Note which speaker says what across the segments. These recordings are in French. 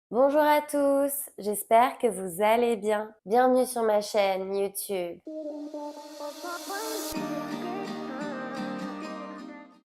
Speaker 1: Bonjour à tous, j'espère que vous allez bien. Bienvenue sur ma chaîne YouTube.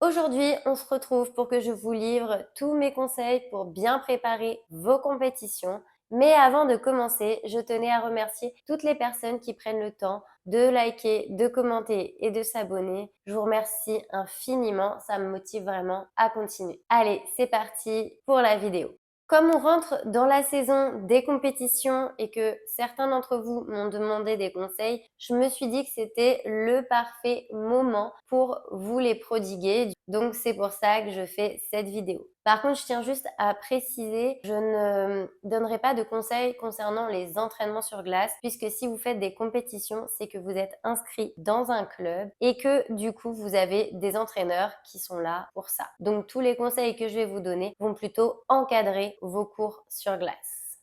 Speaker 1: Aujourd'hui, on se retrouve pour que je vous livre tous mes conseils pour bien préparer vos compétitions. Mais avant de commencer, je tenais à remercier toutes les personnes qui prennent le temps de liker, de commenter et de s'abonner. Je vous remercie infiniment, ça me motive vraiment à continuer. Allez, c'est parti pour la vidéo. Comme on rentre dans la saison des compétitions et que certains d'entre vous m'ont demandé des conseils, je me suis dit que c'était le parfait moment pour vous les prodiguer. Donc c'est pour ça que je fais cette vidéo. Par contre, je tiens juste à préciser, je ne donnerai pas de conseils concernant les entraînements sur glace, puisque si vous faites des compétitions, c'est que vous êtes inscrit dans un club et que du coup, vous avez des entraîneurs qui sont là pour ça. Donc tous les conseils que je vais vous donner vont plutôt encadrer vos cours sur glace.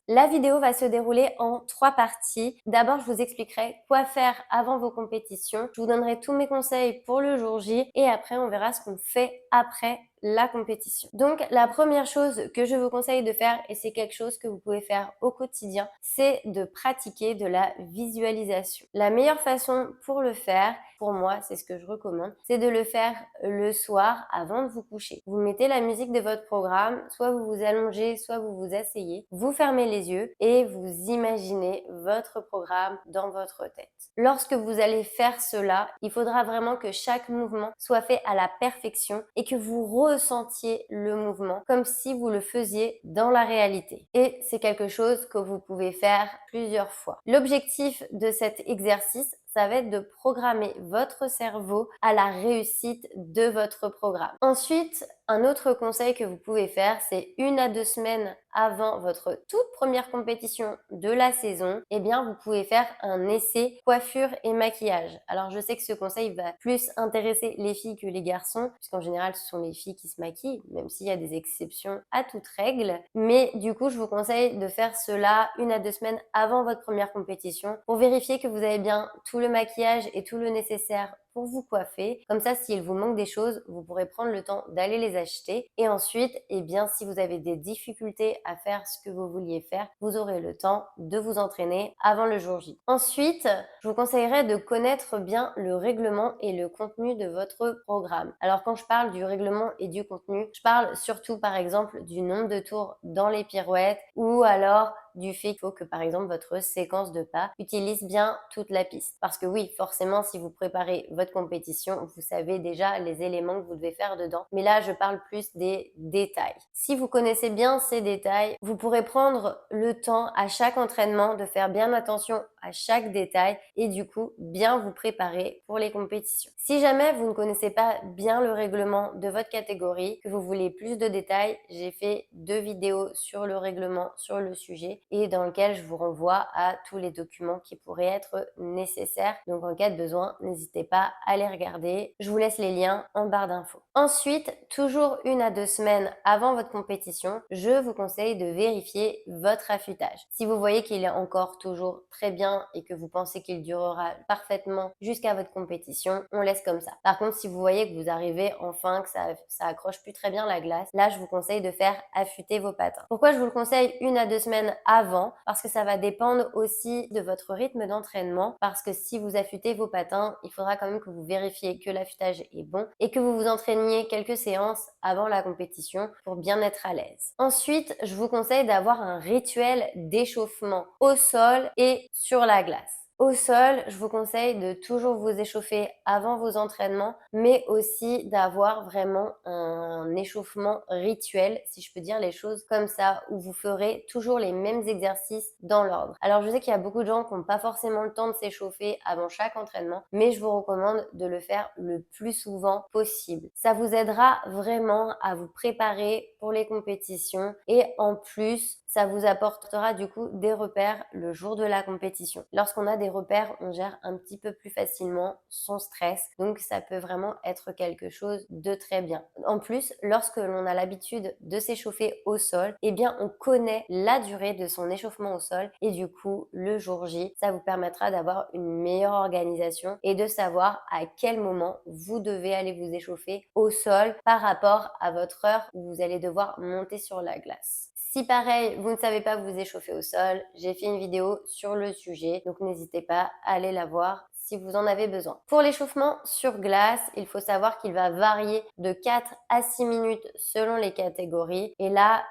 Speaker 1: La vidéo va se dérouler en 3 parties. D'abord, je vous expliquerai quoi faire avant vos compétitions. Je vous donnerai tous mes conseils pour le jour J et après, on verra ce qu'on fait après la compétition. Donc, la première chose que je vous conseille de faire, et c'est quelque chose que vous pouvez faire au quotidien, c'est de pratiquer de la visualisation. La meilleure façon pour le faire, pour moi, c'est ce que je recommande, c'est de le faire le soir avant de vous coucher. Vous mettez la musique de votre programme, soit vous vous allongez, soit vous vous asseyez, vous fermez les yeux et vous imaginez votre programme dans votre tête. Lorsque vous allez faire cela, il faudra vraiment que chaque mouvement soit fait à la perfection et que vous ressentiez le mouvement comme si vous le faisiez dans la réalité. Et c'est quelque chose que vous pouvez faire plusieurs fois. L'objectif de cet exercice, ça va être de programmer votre cerveau à la réussite de votre programme. Ensuite, un autre conseil que vous pouvez faire, c'est 1 à 2 semaines avant votre toute première compétition de la saison, eh bien, vous pouvez faire un essai coiffure et maquillage. Alors, je sais que ce conseil va plus intéresser les filles que les garçons, puisqu'en général, ce sont les filles qui se maquillent, même s'il y a des exceptions à toute règle. Mais du coup, je vous conseille de faire cela 1 à 2 semaines avant votre première compétition pour vérifier que vous avez bien tout le maquillage et tout le nécessaire pour vous coiffer. Comme ça, s'il vous manque des choses, vous pourrez prendre le temps d'aller les acheter. Et ensuite, eh bien, si vous avez des difficultés à faire ce que vous vouliez faire, vous aurez le temps de vous entraîner avant le jour J. Ensuite, je vous conseillerais de connaître bien le règlement et le contenu de votre programme. Alors, quand je parle du règlement et du contenu, je parle surtout, par exemple, du nombre de tours dans les pirouettes ou alors du fait qu'il faut que, par exemple, votre séquence de pas utilise bien toute la piste. Parce que oui, forcément, si vous préparez votre compétition, vous savez déjà les éléments que vous devez faire dedans. Mais là, je parle plus des détails. Si vous connaissez bien ces détails, vous pourrez prendre le temps à chaque entraînement de faire bien attention à chaque détail et du coup, bien vous préparer pour les compétitions. Si jamais vous ne connaissez pas bien le règlement de votre catégorie, que vous voulez plus de détails, j'ai fait 2 vidéos sur le règlement, sur le sujet et dans lequel je vous renvoie à tous les documents qui pourraient être nécessaires. Donc en cas de besoin, n'hésitez pas à les regarder. Je vous laisse les liens en barre d'infos. Ensuite, toujours 1 à 2 semaines avant votre compétition, je vous conseille de vérifier votre affûtage. Si vous voyez qu'il est encore toujours très bien et que vous pensez qu'il durera parfaitement jusqu'à votre compétition, on laisse comme ça. Par contre, si vous voyez que vous arrivez enfin, que ça accroche plus très bien la glace, là, je vous conseille de faire affûter vos patins. Pourquoi je vous le conseille 1 à 2 semaines avant? Parce que ça va dépendre aussi de votre rythme d'entraînement. Parce que si vous affûtez vos patins, il faudra quand même que vous vérifiez que l'affûtage est bon et que vous vous entraîniez quelques séances avant la compétition pour bien être à l'aise. Ensuite, je vous conseille d'avoir un rituel d'échauffement au sol et sur la glace. Au sol, je vous conseille de toujours vous échauffer avant vos entraînements, mais aussi d'avoir vraiment un échauffement rituel, si je peux dire les choses comme ça, où vous ferez toujours les mêmes exercices dans l'ordre. Alors je sais qu'il y a beaucoup de gens qui n'ont pas forcément le temps de s'échauffer avant chaque entraînement, mais je vous recommande de le faire le plus souvent possible. Ça vous aidera vraiment à vous préparer pour les compétitions et en plus, ça vous apportera du coup des repères le jour de la compétition. Lorsqu'on a des repères, on gère un petit peu plus facilement son stress, donc ça peut vraiment être quelque chose de très bien. En plus, lorsque l'on a l'habitude de s'échauffer au sol, eh bien on connaît la durée de son échauffement au sol et du coup, le jour J, ça vous permettra d'avoir une meilleure organisation et de savoir à quel moment vous devez aller vous échauffer au sol par rapport à votre heure où vous allez devoir monter sur la glace. Si pareil, vous ne savez pas vous échauffer au sol, j'ai fait une vidéo sur le sujet, donc n'hésitez pas à aller la voir si vous en avez besoin. Pour l'échauffement sur glace, il faut savoir qu'il va varier de 4 à 6 minutes selon les catégories. Et là,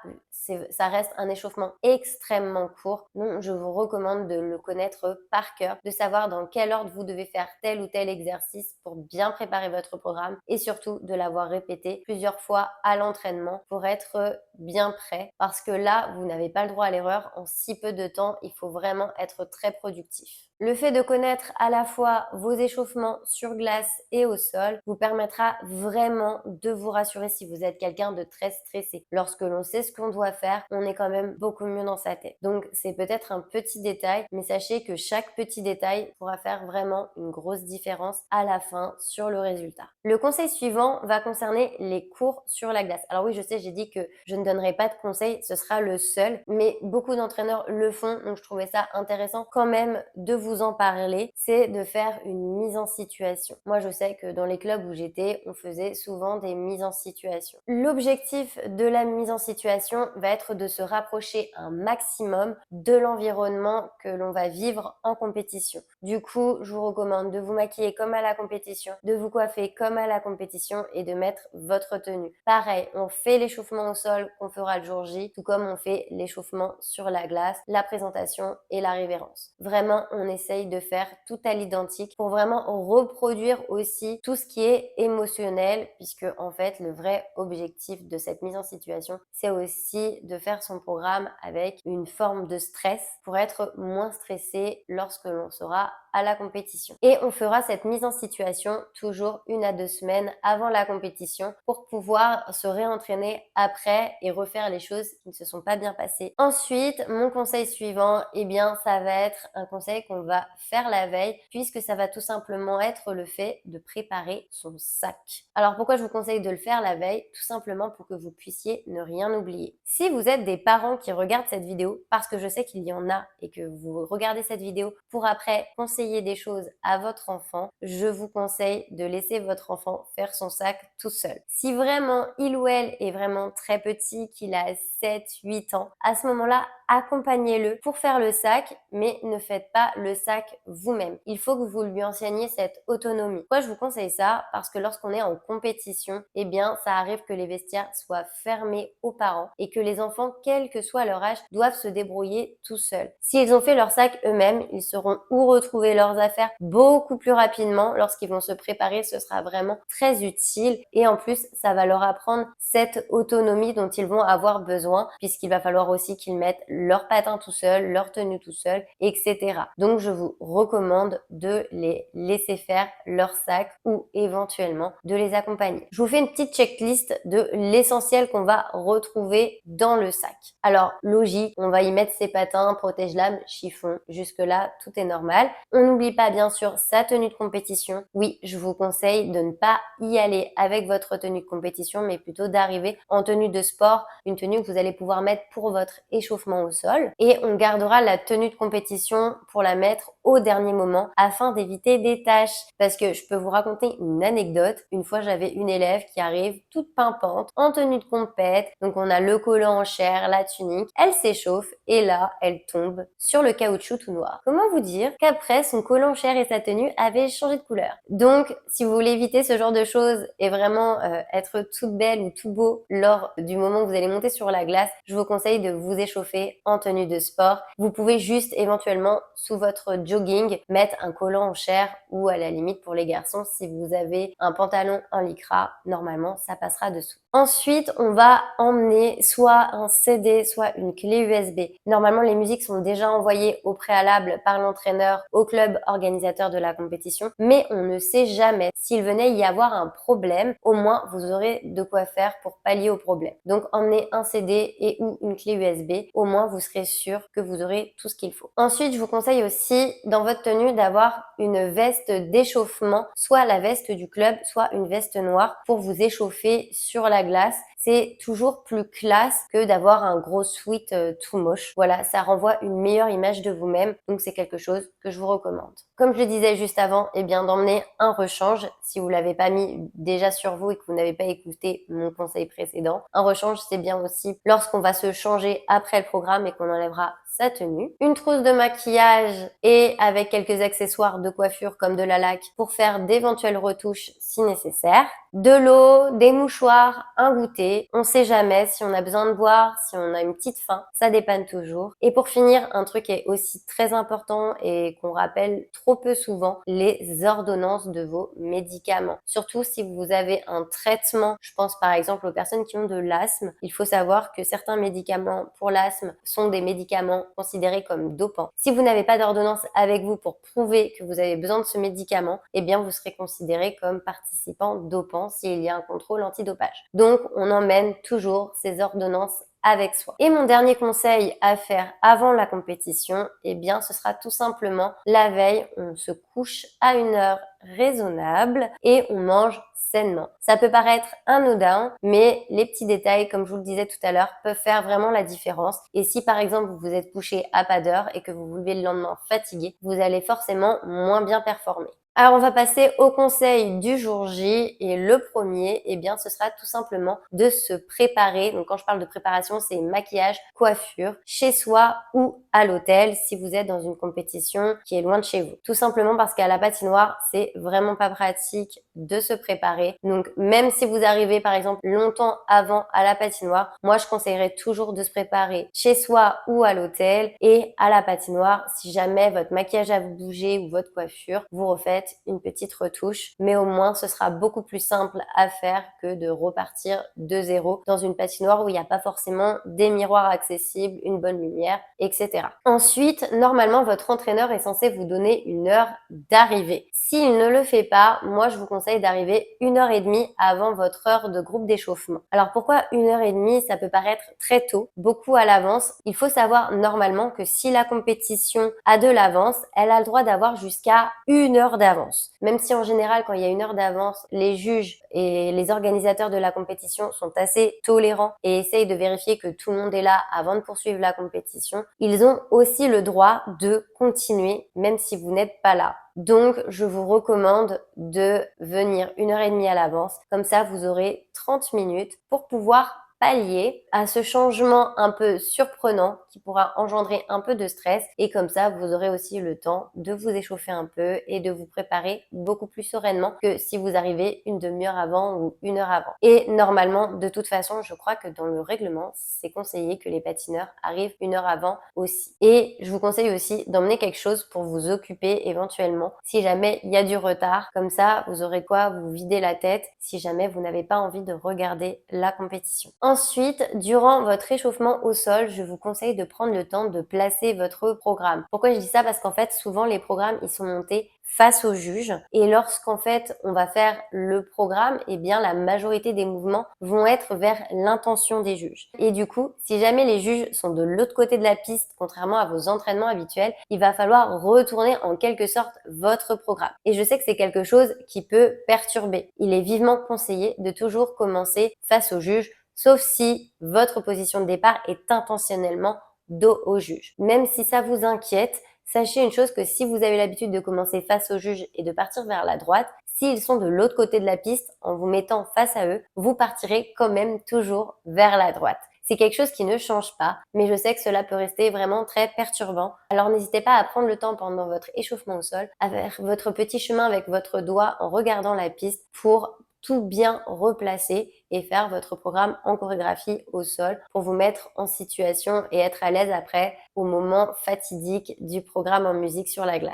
Speaker 1: ça reste un échauffement extrêmement court. Donc, je vous recommande de le connaître par cœur, de savoir dans quel ordre vous devez faire tel ou tel exercice pour bien préparer votre programme et surtout de l'avoir répété plusieurs fois à l'entraînement pour être bien prêt. Parce que là, vous n'avez pas le droit à l'erreur. En si peu de temps, il faut vraiment être très productif. Le fait de connaître à la fois vos échauffements sur glace et au sol vous permettra vraiment de vous rassurer si vous êtes quelqu'un de très stressé. Lorsque l'on sait ce qu'on doit faire, on est quand même beaucoup mieux dans sa tête. Donc c'est peut-être un petit détail, mais sachez que chaque petit détail pourra faire vraiment une grosse différence à la fin sur le résultat. Le conseil suivant va concerner les cours sur la glace. Alors oui, je sais, j'ai dit que je ne donnerai pas de conseils, ce sera le seul, mais beaucoup d'entraîneurs le font, donc je trouvais ça intéressant quand même de vous en parler, c'est de faire une mise en situation. Moi, je sais que dans les clubs où j'étais, on faisait souvent des mises en situation. L'objectif de la mise en situation va être de se rapprocher un maximum de l'environnement que l'on va vivre en compétition. Du coup, je vous recommande de vous maquiller comme à la compétition, de vous coiffer comme à la compétition et de mettre votre tenue. Pareil, on fait l'échauffement au sol qu'on fera le jour J, tout comme on fait l'échauffement sur la glace, la présentation et la révérence. Vraiment, on essaye de faire tout à l'identique pour vraiment reproduire aussi tout ce qui est émotionnel, puisque en fait, le vrai objectif de cette mise en situation, c'est aussi de faire son programme avec une forme de stress pour être moins stressé lorsque l'on sera à la compétition. Et on fera cette mise en situation toujours 1 à 2 semaines avant la compétition pour pouvoir se réentraîner après et refaire les choses qui ne se sont pas bien passées. Ensuite, mon conseil suivant, eh bien, ça va être un conseil qu'on va faire la veille puisque ça va tout simplement être le fait de préparer son sac. Alors pourquoi je vous conseille de le faire la veille? Tout simplement pour que vous puissiez ne rien oublier. Si vous êtes des parents qui regardent cette vidéo, parce que je sais qu'il y en a et que vous regardez cette vidéo pour après conseiller des choses à votre enfant, je vous conseille de laisser votre enfant faire son sac tout seul. Si vraiment il ou elle est vraiment très petit, qu'il a 7, 8 ans, à ce moment-là, accompagnez-le pour faire le sac, mais ne faites pas le sac vous-même. Il faut que vous lui enseigniez cette autonomie. Pourquoi je vous conseille ça? Parce que lorsqu'on est en compétition, eh bien, ça arrive que les vestiaires soient fermés aux parents et que les enfants, quel que soit leur âge, doivent se débrouiller tout seuls. S'ils ont fait leur sac eux-mêmes, ils sauront où retrouver leurs affaires beaucoup plus rapidement. Lorsqu'ils vont se préparer, ce sera vraiment très utile et en plus, ça va leur apprendre cette autonomie dont ils vont avoir besoin puisqu'il va falloir aussi qu'ils mettent leurs patins tout seuls, leur tenue tout seul, etc. Donc, je vous recommande de les laisser faire leur sac ou éventuellement de les accompagner. Je vous fais une petite checklist de l'essentiel qu'on va retrouver dans le sac. Alors, logique, on va y mettre ses patins, protège-lames, chiffon. Jusque-là, tout est normal. On n'oublie pas, bien sûr, sa tenue de compétition. Oui, je vous conseille de ne pas y aller avec votre tenue de compétition, mais plutôt d'arriver en tenue de sport, une tenue que vous allez pouvoir mettre pour votre échauffement au sol. Et on gardera la tenue de compétition pour la mettre au dernier moment afin d'éviter des taches. Parce que je peux vous raconter une anecdote. Une fois, j'avais une élève qui arrive toute pimpante, en tenue de compète. Donc, on a le collant en chair, la tunique. Elle s'échauffe et là, elle tombe sur le caoutchouc tout noir. Comment vous dire qu'après, son collant en chair et sa tenue avaient changé de couleur. Donc, si vous voulez éviter ce genre de choses et vraiment être toute belle ou tout beau lors du moment où vous allez monter sur la glace, je vous conseille de vous échauffer en tenue de sport. Vous pouvez juste éventuellement, sous votre jogging, mettre un collant en chair ou à la limite pour les garçons, si vous avez un pantalon en lycra, normalement, ça passera dessous. Ensuite, on va emmener soit un CD, soit une clé USB. Normalement, les musiques sont déjà envoyées au préalable par l'entraîneur au club organisateur de la compétition, mais on ne sait jamais. S'il venait y avoir un problème, au moins vous aurez de quoi faire pour pallier au problème. Donc, emmenez un CD et ou une clé USB. Au moins, vous serez sûr que vous aurez tout ce qu'il faut. Ensuite, je vous conseille aussi, dans votre tenue, d'avoir une veste d'échauffement, soit la veste du club, soit une veste noire pour vous échauffer sur la glace. c'est toujours plus classe que d'avoir un gros sweat tout moche. Voilà, ça renvoie une meilleure image de vous-même, donc c'est quelque chose que je vous recommande. Comme je le disais juste avant, eh bien d'emmener un rechange si vous l'avez pas mis déjà sur vous et que vous n'avez pas écouté mon conseil précédent. Un rechange, c'est bien aussi lorsqu'on va se changer après le programme et qu'on enlèvera sa tenue. Une trousse de maquillage et avec quelques accessoires de coiffure comme de la laque pour faire d'éventuelles retouches si nécessaire. De l'eau, des mouchoirs, un goûter. On sait jamais si on a besoin de boire, si on a une petite faim, ça dépanne toujours. Et pour finir, un truc qui est aussi très important et qu'on rappelle trop peu souvent, les ordonnances de vos médicaments. Surtout si vous avez un traitement, je pense par exemple aux personnes qui ont de l'asthme, il faut savoir que certains médicaments pour l'asthme sont des médicaments considérés comme dopants. Si vous n'avez pas d'ordonnance avec vous pour prouver que vous avez besoin de ce médicament, eh bien vous serez considéré comme participant dopant s'il y a un contrôle antidopage. Donc on emmène toujours ces ordonnances avec soi. Et mon dernier conseil à faire avant la compétition, eh bien ce sera tout simplement la veille, on se couche à une heure raisonnable et on mange sainement. Ça peut paraître anodin, mais les petits détails, comme je vous le disais tout à l'heure, peuvent faire vraiment la différence. Et si par exemple vous vous êtes couché à pas d'heure et que vous vous levez le lendemain fatigué, vous allez forcément moins bien performer. Alors on va passer au conseil du jour J et le premier, eh bien ce sera tout simplement de se préparer. Donc quand je parle de préparation, c'est maquillage, coiffure, chez soi ou à l'hôtel si vous êtes dans une compétition qui est loin de chez vous. Tout simplement parce qu'à la patinoire, c'est vraiment pas pratique de se préparer. Donc même si vous arrivez par exemple longtemps avant à la patinoire, moi je conseillerais toujours de se préparer chez soi ou à l'hôtel et à la patinoire. Si jamais votre maquillage a bougé ou votre coiffure, vous refaites une petite retouche, mais au moins ce sera beaucoup plus simple à faire que de repartir de zéro dans une patinoire où il n'y a pas forcément des miroirs accessibles, une bonne lumière, etc. Ensuite, normalement, votre entraîneur est censé vous donner une heure d'arrivée. S'il ne le fait pas, moi je vous conseille d'arriver 1h30 avant votre heure de groupe d'échauffement. Alors pourquoi 1h30? Ça peut paraître très tôt, beaucoup à l'avance. Il faut savoir normalement que si la compétition a de l'avance, elle a le droit d'avoir jusqu'à 1 heure d'avance. Même si en général, quand il y a 1 heure d'avance, les juges et les organisateurs de la compétition sont assez tolérants et essayent de vérifier que tout le monde est là avant de poursuivre la compétition, ils ont aussi le droit de continuer même si vous n'êtes pas là. Donc, je vous recommande de venir 1h30 à l'avance. Comme ça, vous aurez 30 minutes pour pouvoir pallier à ce changement un peu surprenant qui pourra engendrer un peu de stress et comme ça vous aurez aussi le temps de vous échauffer un peu et de vous préparer beaucoup plus sereinement que si vous arrivez une demi-heure avant ou 1 heure avant. Et normalement, de toute façon, je crois que dans le règlement, c'est conseillé que les patineurs arrivent 1 heure avant aussi. Et je vous conseille aussi d'emmener quelque chose pour vous occuper éventuellement si jamais il y a du retard. Comme ça, vous aurez quoi vous vider la tête si jamais vous n'avez pas envie de regarder la compétition. Ensuite, durant votre échauffement au sol, je vous conseille de prendre le temps de placer votre programme. Pourquoi je dis ça? Parce qu'en fait, souvent les programmes, ils sont montés face au juge et lorsqu'en fait on va faire le programme, eh bien la majorité des mouvements vont être vers l'intention des juges. Et du coup, si jamais les juges sont de l'autre côté de la piste, contrairement à vos entraînements habituels, il va falloir retourner en quelque sorte votre programme. Et je sais que c'est quelque chose qui peut perturber. Il est vivement conseillé de toujours commencer face au juge, sauf si votre position de départ est intentionnellement dos au juge. Même si ça vous inquiète, sachez une chose que si vous avez l'habitude de commencer face au juge et de partir vers la droite, s'ils sont de l'autre côté de la piste, en vous mettant face à eux, vous partirez quand même toujours vers la droite. C'est quelque chose qui ne change pas, mais je sais que cela peut rester vraiment très perturbant. Alors n'hésitez pas à prendre le temps pendant votre échauffement au sol, à faire votre petit chemin avec votre doigt en regardant la piste pour tout bien replacer et faire votre programme en chorégraphie au sol pour vous mettre en situation et être à l'aise après au moment fatidique du programme en musique sur la glace.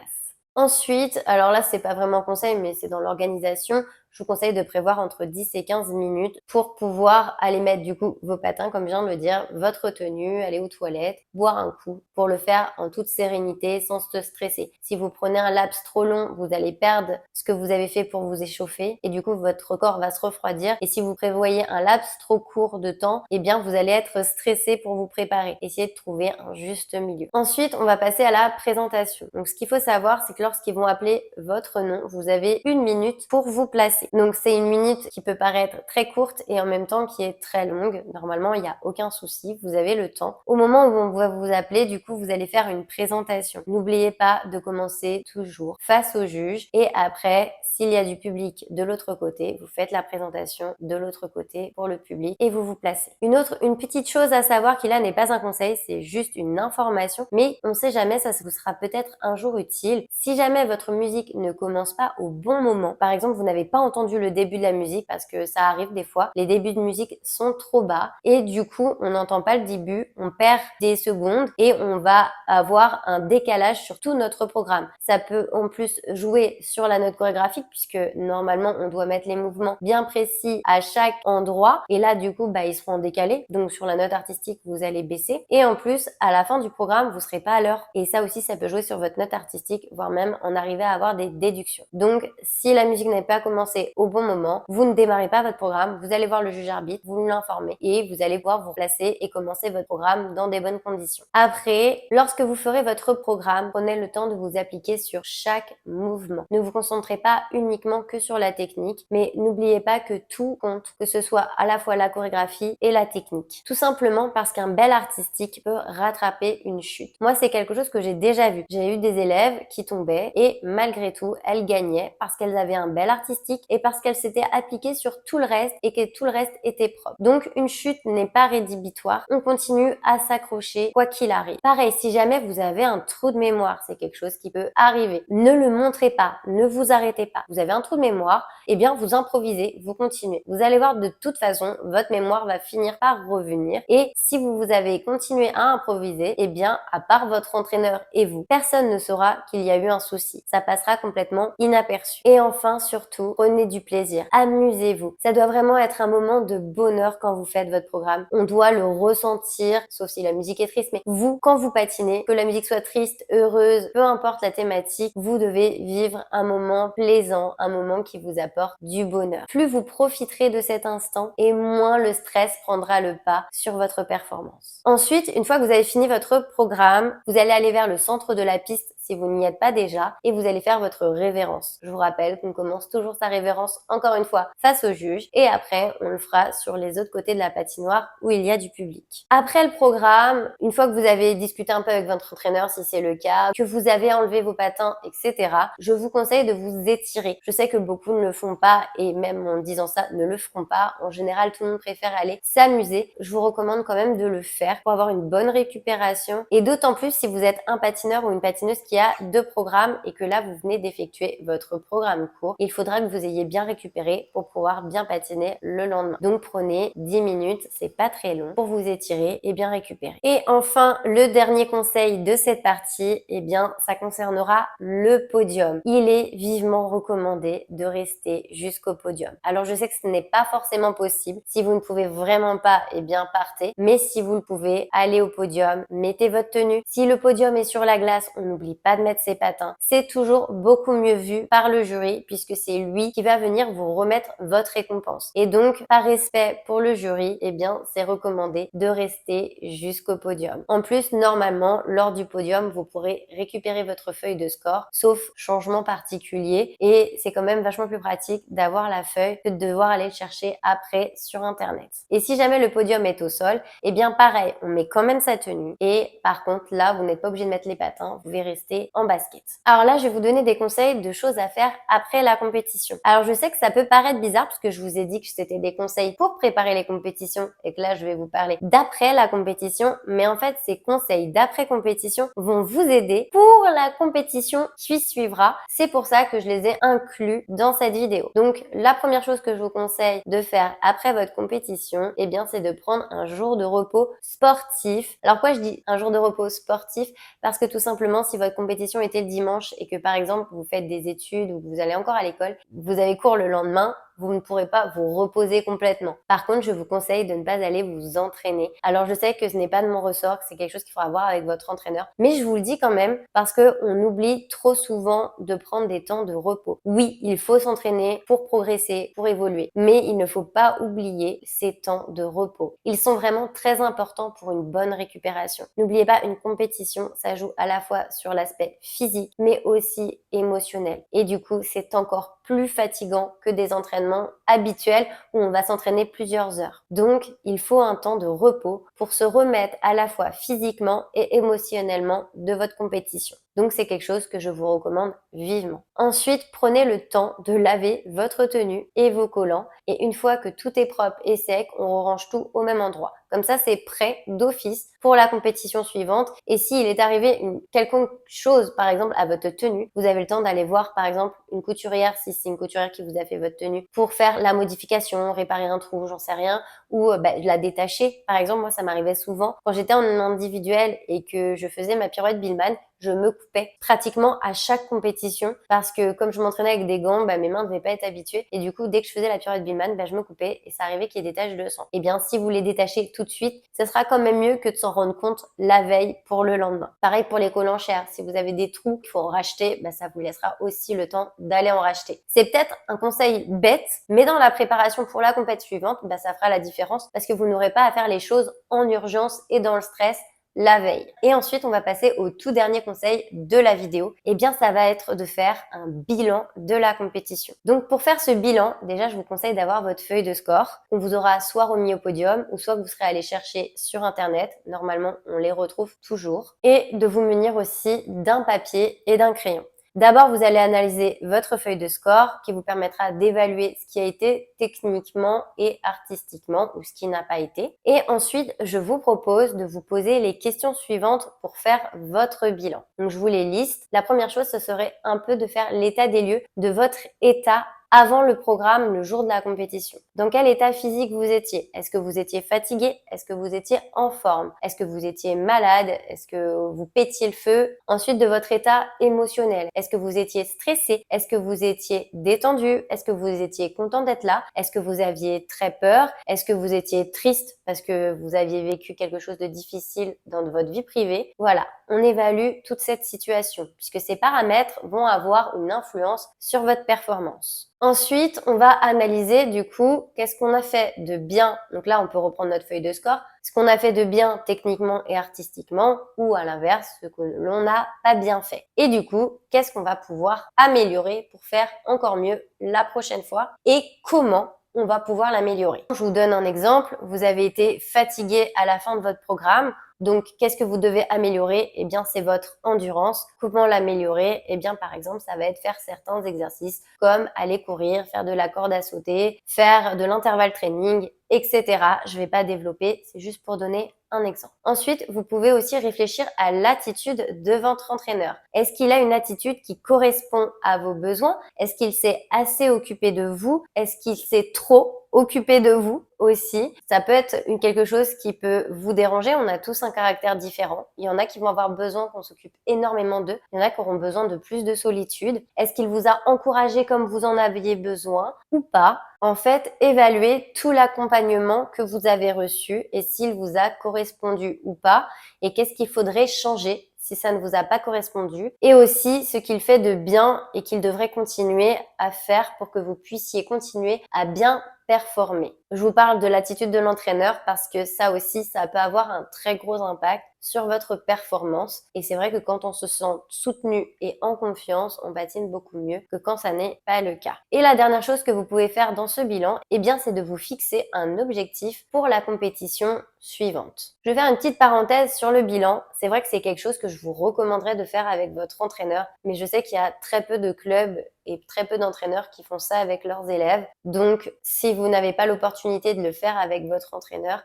Speaker 1: Ensuite, alors là c'est pas vraiment un conseil mais c'est dans l'organisation, je vous conseille de prévoir entre 10 et 15 minutes pour pouvoir aller mettre du coup vos patins, comme je viens de le dire, votre tenue, aller aux toilettes, boire un coup pour le faire en toute sérénité sans se stresser. Si vous prenez un laps trop long, vous allez perdre ce que vous avez fait pour vous échauffer et du coup votre corps va se refroidir. Et si vous prévoyez un laps trop court de temps, eh bien vous allez être stressé pour vous préparer. Essayez de trouver un juste milieu. Ensuite, on va passer à la présentation. Donc ce qu'il faut savoir, c'est que lorsqu'ils vont appeler votre nom, vous avez 1 minute pour vous placer placer. Donc c'est une minute qui peut paraître très courte et en même temps qui est très longue. Normalement, il n'y a aucun souci, vous avez le temps. Au moment où on va vous appeler, du coup, vous allez faire une présentation. N'oubliez pas de commencer toujours face au juge et après, s'il y a du public de l'autre côté, vous faites la présentation de l'autre côté pour le public et vous vous placez. Une petite chose à savoir qui là n'est pas un conseil, c'est juste une information, mais on sait jamais, ça vous sera peut-être un jour utile. Si jamais votre musique ne commence pas au bon moment, par exemple, vous n'avez pas entendu le début de la musique parce que ça arrive des fois, les débuts de musique sont trop bas et du coup, on n'entend pas le début, on perd des secondes et on va avoir un décalage sur tout notre programme. Ça peut en plus jouer sur la note chorégraphique puisque normalement, on doit mettre les mouvements bien précis à chaque endroit et là, du coup, ils seront en décalé. Donc, sur la note artistique, vous allez baisser et en plus, à la fin du programme, vous serez pas à l'heure et ça aussi, ça peut jouer sur votre note artistique, voire même en arriver à avoir des déductions. Donc, si la musique n'a pas commencé au bon moment, vous ne démarrez pas votre programme, vous allez voir le juge arbitre, vous l'informez et vous allez pouvoir vous placer et commencer votre programme dans des bonnes conditions. Après, lorsque vous ferez votre programme, prenez le temps de vous appliquer sur chaque mouvement. Ne vous concentrez pas uniquement que sur la technique, mais n'oubliez pas que tout compte, que ce soit à la fois la chorégraphie et la technique. Tout simplement parce qu'un bel artistique peut rattraper une chute. Moi, c'est quelque chose que j'ai déjà vu. J'ai eu des élèves qui tombaient et malgré tout, elles gagnaient parce qu'elles avaient un bel artistique et parce qu'elles s'étaient appliquées sur tout le reste et que tout le reste était propre. Donc, une chute n'est pas rédhibitoire. On continue à s'accrocher quoi qu'il arrive. Pareil, si jamais vous avez un trou de mémoire, c'est quelque chose qui peut arriver. Ne le montrez pas, ne vous arrêtez pas. Vous avez un trou de mémoire, eh bien, vous improvisez, vous continuez. Vous allez voir de toute façon, votre mémoire va finir par revenir et si vous avez continué à improviser, eh bien, à part votre entraîneur et vous, personne ne saura qu'il y a eu un souci. Ça passera complètement inaperçu. Et enfin, surtout, prenez du plaisir. Amusez-vous. Ça doit vraiment être un moment de bonheur quand vous faites votre programme. On doit le ressentir, sauf si la musique est triste, mais vous, quand vous patinez, que la musique soit triste, heureuse, peu importe la thématique, vous devez vivre un moment plaisant, un moment qui vous apporte du bonheur. Plus vous profiterez de cet instant et moins le stress prendra le pas sur votre performance. Ensuite, une fois que vous avez fini votre programme, vous allez aller vers le centre de la piste si vous n'y êtes pas déjà et vous allez faire votre révérence. Je vous rappelle qu'on commence toujours sa révérence encore une fois face au juge et après on le fera sur les autres côtés de la patinoire où il y a du public. Après le programme, une fois que vous avez discuté un peu avec votre entraîneur si c'est le cas, que vous avez enlevé vos patins, etc., je vous conseille de vous étirer. Je sais que beaucoup ne le font pas et même en disant ça, ne le feront pas. En général, tout le monde préfère aller s'amuser. Je vous recommande quand même de le faire pour avoir une bonne récupération et d'autant plus si vous êtes un patineur ou une patineuse qui a 2 programmes et que là, vous venez d'effectuer votre programme court. Il faudra que vous ayez bien récupéré pour pouvoir bien patiner le lendemain. Donc, prenez 10 minutes, c'est pas très long, pour vous étirer et bien récupérer. Et enfin, le dernier conseil de cette partie, eh bien, ça concernera le podium. Il est vivement recommandé de rester jusqu'au podium. Alors, je sais que ce n'est pas forcément possible. Si vous ne pouvez vraiment pas, eh bien, partez. Mais si vous le pouvez, allez au podium, mettez votre tenue. Si le podium est sur la glace, on n'oublie pas de mettre ses patins. C'est toujours beaucoup mieux vu par le jury puisque c'est lui qui va venir vous remettre votre récompense. Et donc, par respect pour le jury, eh bien, c'est recommandé de rester jusqu'au podium. En plus, normalement, lors du podium, vous pourrez récupérer votre feuille de score, sauf changement particulier. Et c'est quand même vachement plus pratique d'avoir la feuille que de devoir aller le chercher après sur Internet. Et si jamais le podium est au sol, eh bien, pareil, on met quand même sa tenue. Et par contre, là, vous n'êtes pas obligé de mettre les patins, vous pouvez rester en basket. Alors là, je vais vous donner des conseils de choses à faire après la compétition. Alors, je sais que ça peut paraître bizarre parce que je vous ai dit que c'était des conseils pour préparer les compétitions et que là, je vais vous parler d'après la compétition. Mais en fait, ces conseils d'après compétition vont vous aider pour la compétition qui suivra. C'est pour ça que je les ai inclus dans cette vidéo. Donc, la première chose que je vous conseille de faire après votre compétition, eh bien, c'est de prendre un jour de repos sportif. Alors, quoi je dis un jour de repos sportif? Parce que tout simplement, si votre compétition était le dimanche et que par exemple, vous faites des études ou que vous allez encore à l'école, vous avez cours le lendemain, vous ne pourrez pas vous reposer complètement. Par contre, je vous conseille de ne pas aller vous entraîner. Alors, je sais que ce n'est pas de mon ressort, que c'est quelque chose qu'il faudra voir avec votre entraîneur, mais je vous le dis quand même parce que on oublie trop souvent de prendre des temps de repos. Oui, il faut s'entraîner pour progresser, pour évoluer, mais il ne faut pas oublier ces temps de repos. Ils sont vraiment très importants pour une bonne récupération. N'oubliez pas, une compétition, ça joue à la fois sur l'aspect physique, mais aussi émotionnel. Et du coup, c'est encore plus fatigants que des entraînements habituels où on va s'entraîner plusieurs heures. Donc, il faut un temps de repos pour se remettre à la fois physiquement et émotionnellement de votre compétition. Donc, c'est quelque chose que je vous recommande vivement. Ensuite, prenez le temps de laver votre tenue et vos collants. Et une fois que tout est propre et sec, on range tout au même endroit. Comme ça, c'est prêt d'office pour la compétition suivante. Et s'il est arrivé une quelconque chose, par exemple, à votre tenue, vous avez le temps d'aller voir, par exemple, une couturière, si c'est une couturière qui vous a fait votre tenue, pour faire la modification, réparer un trou, j'en sais rien, ou la détacher. Par exemple, moi, ça m'arrivait souvent quand j'étais en individuel et que je faisais ma pirouette Billman, je me coupais pratiquement à chaque compétition parce que comme je m'entraînais avec des gants, mes mains ne devaient pas être habituées et du coup, dès que je faisais la pirouette Billman, je me coupais et ça arrivait qu'il y ait des taches de sang. Et bien, si vous les détachez tout de suite, ce sera quand même mieux que de s'en rendre compte la veille pour le lendemain. Pareil pour les collants chers. Si vous avez des trous qu'il faut en racheter, ça vous laissera aussi le temps d'aller en racheter. C'est peut-être un conseil bête, mais dans la préparation pour la compétition suivante, ça fera la différence parce que vous n'aurez pas à faire les choses en urgence et dans le stress la veille. Et ensuite, on va passer au tout dernier conseil de la vidéo. Ça va être de faire un bilan de la compétition. Donc, pour faire ce bilan, déjà, je vous conseille d'avoir votre feuille de score qu'on vous aura soit remis au podium ou soit que vous serez allé chercher sur Internet. Normalement, on les retrouve toujours. Et de vous munir aussi d'un papier et d'un crayon. D'abord, vous allez analyser votre feuille de score qui vous permettra d'évaluer ce qui a été techniquement et artistiquement ou ce qui n'a pas été. Et ensuite, je vous propose de vous poser les questions suivantes pour faire votre bilan. Donc, je vous les liste. La première chose, ce serait un peu de faire l'état des lieux de votre état avant le programme, le jour de la compétition. Dans quel état physique vous étiez? Est-ce que vous étiez fatigué? Est-ce que vous étiez en forme? Est-ce que vous étiez malade? Est-ce que vous pétiez le feu? Ensuite, de votre état émotionnel. Est-ce que vous étiez stressé? Est-ce que vous étiez détendu? Est-ce que vous étiez content d'être là? Est-ce que vous aviez très peur? Est-ce que vous étiez triste parce que vous aviez vécu quelque chose de difficile dans votre vie privée? Voilà, on évalue toute cette situation puisque ces paramètres vont avoir une influence sur votre performance. Ensuite, on va analyser du coup qu'est-ce qu'on a fait de bien. Donc là, on peut reprendre notre feuille de score. Ce qu'on a fait de bien techniquement et artistiquement ou à l'inverse, ce que l'on n'a pas bien fait. Et du coup, qu'est-ce qu'on va pouvoir améliorer pour faire encore mieux la prochaine fois et comment on va pouvoir l'améliorer. Je vous donne un exemple. Vous avez été fatigué à la fin de votre programme. Donc, qu'est-ce que vous devez améliorer? C'est votre endurance. Comment l'améliorer? Par exemple, ça va être faire certains exercices comme aller courir, faire de la corde à sauter, faire de l'intervalle training, etc. Je vais pas développer, c'est juste pour donner un exemple. Ensuite, vous pouvez aussi réfléchir à l'attitude de votre entraîneur. Est-ce qu'il a une attitude qui correspond à vos besoins? Est-ce qu'il s'est assez occupé de vous? Est-ce qu'il s'est trop occupé de vous aussi? Ça peut être quelque chose qui peut vous déranger. On a tous un caractère différent. Il y en a qui vont avoir besoin qu'on s'occupe énormément d'eux. Il y en a qui auront besoin de plus de solitude. Est-ce qu'il vous a encouragé comme vous en aviez besoin ou pas? En fait, évaluez tout l'accompagnement que vous avez reçu et s'il vous a correspondu ou pas et qu'est-ce qu'il faudrait changer si ça ne vous a pas correspondu et aussi ce qu'il fait de bien et qu'il devrait continuer à faire pour que vous puissiez continuer à bien performer. Je vous parle de l'attitude de l'entraîneur parce que ça aussi, ça peut avoir un très gros impact sur votre performance. Et c'est vrai que quand on se sent soutenu et en confiance, on patine beaucoup mieux que quand ça n'est pas le cas. Et la dernière chose que vous pouvez faire dans ce bilan, c'est de vous fixer un objectif pour la compétition suivante. Je vais faire une petite parenthèse sur le bilan. C'est vrai que c'est quelque chose que je vous recommanderais de faire avec votre entraîneur, mais je sais qu'il y a très peu de clubs et très peu d'entraîneurs qui font ça avec leurs élèves. Donc, si vous n'avez pas l'opportunité de le faire avec votre entraîneur,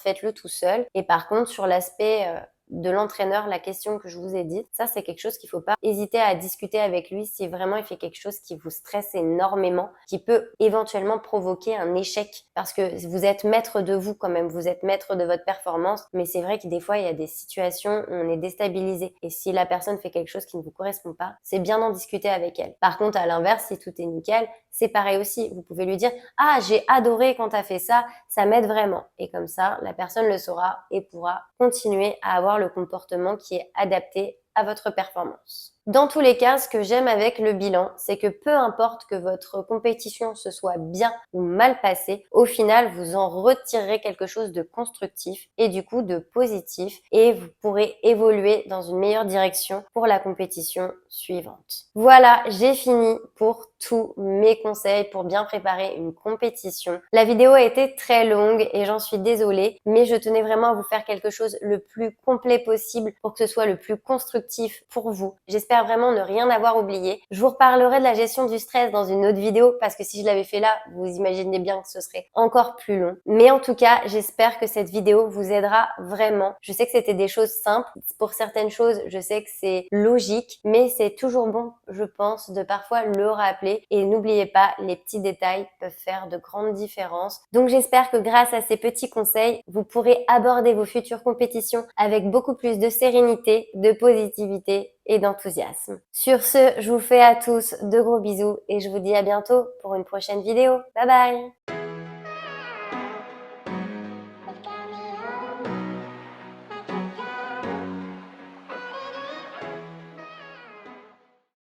Speaker 1: faites-le tout seul. Et par contre, sur l'aspect de l'entraîneur, la question que je vous ai dite, ça c'est quelque chose qu'il ne faut pas hésiter à discuter avec lui si vraiment il fait quelque chose qui vous stresse énormément, qui peut éventuellement provoquer un échec parce que vous êtes maître de vous quand même, vous êtes maître de votre performance, mais c'est vrai que des fois il y a des situations où on est déstabilisé et si la personne fait quelque chose qui ne vous correspond pas, c'est bien d'en discuter avec elle. Par contre, à l'inverse, si tout est nickel, c'est pareil aussi. Vous pouvez lui dire « Ah, j'ai adoré quand tu as fait ça, ça m'aide vraiment. » Et comme ça, la personne le saura et pourra continuer à avoir le comportement qui est adapté à votre performance. Dans tous les cas, ce que j'aime avec le bilan, c'est que peu importe que votre compétition se soit bien ou mal passée, au final, vous en retirerez quelque chose de constructif et du coup de positif et vous pourrez évoluer dans une meilleure direction pour la compétition suivante. Voilà, j'ai fini pour tous mes conseils pour bien préparer une compétition. La vidéo a été très longue et j'en suis désolée, mais je tenais vraiment à vous faire quelque chose le plus complet possible pour que ce soit le plus constructif pour vous. J'espère vraiment ne rien avoir oublié. Je vous reparlerai de la gestion du stress dans une autre vidéo parce que si je l'avais fait là, vous imaginez bien que ce serait encore plus long. Mais en tout cas, j'espère que cette vidéo vous aidera vraiment. Je sais que c'était des choses simples. Pour certaines choses, je sais que c'est logique, mais c'est toujours bon, je pense, de parfois le rappeler. Et n'oubliez pas, les petits détails peuvent faire de grandes différences. Donc j'espère que grâce à ces petits conseils, vous pourrez aborder vos futures compétitions avec beaucoup plus de sérénité, de positivité et d'enthousiasme. Sur ce, je vous fais à tous de gros bisous et je vous dis à bientôt pour une prochaine vidéo. Bye bye!